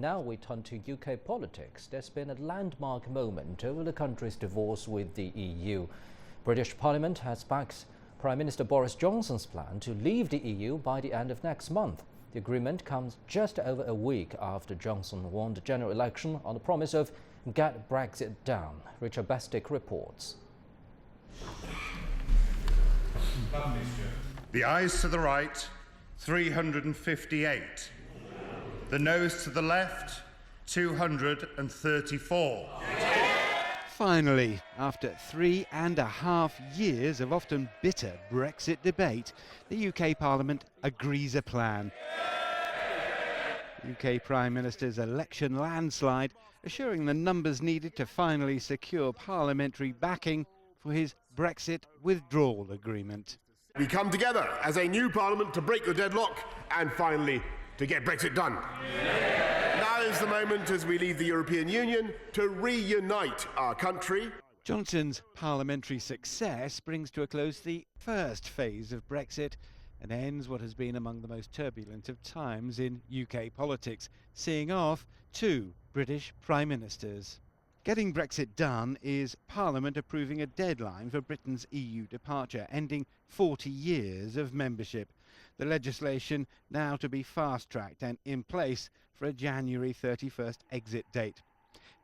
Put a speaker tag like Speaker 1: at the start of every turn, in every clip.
Speaker 1: Now we turn to UK politics. There's been a landmark moment over the country's divorce with the EU. British Parliament has backed Prime Minister Boris Johnson's plan to leave the EU by the end of next month. The agreement comes just over a week after Johnson won the general election on the promise of "Get Brexit Done." Richard Bestic reports.
Speaker 2: The ayes to the right, 358. The noes to the left, 234.
Speaker 3: Finally, after 3.5 years of often bitter Brexit debate, the UK Parliament agrees a plan. UK Prime Minister's election landslide, assuring the numbers needed to finally secure parliamentary backing for his Brexit withdrawal agreement.
Speaker 4: We come together as a new Parliament to break the deadlock and finally to get Brexit done. Now is the moment as we leave the European Union to reunite our country.
Speaker 3: Johnson's parliamentary success brings to a close the first phase of Brexit and ends what has been among the most turbulent of times in UK politics, seeing off two British Prime Ministers. Getting Brexit done is Parliament approving a deadline for Britain's EU departure, ending 40 years of membership. The legislation now to be fast-tracked and in place for a January 31st exit date.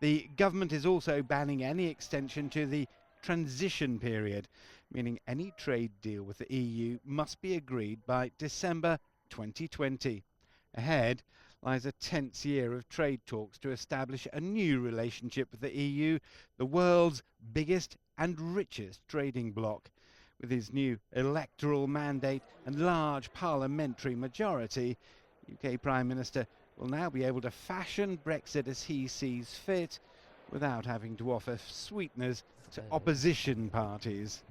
Speaker 3: The government is also banning any extension to the transition period, meaning any trade deal with the EU must be agreed by December 2020. Ahead lies a tense year of trade talks to establish a new relationship with the EU, the world's biggest and richest trading bloc. With his new electoral mandate and large parliamentary majority, UK Prime Minister will now be able to fashion Brexit as he sees fit without having to offer sweeteners to opposition parties.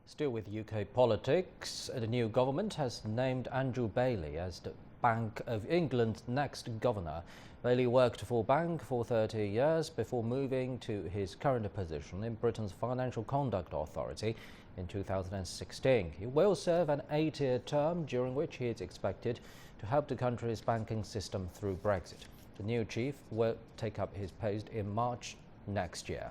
Speaker 1: Still with UK politics, the new government has named Andrew Bailey as the Bank of England's next governor. Bailey worked for Bank for 30 years before moving to his current position in Britain's Financial Conduct Authority in 2016. He will serve an 8-year term during which he is expected to help the country's banking system through Brexit. The new chief will take up his post in March next year.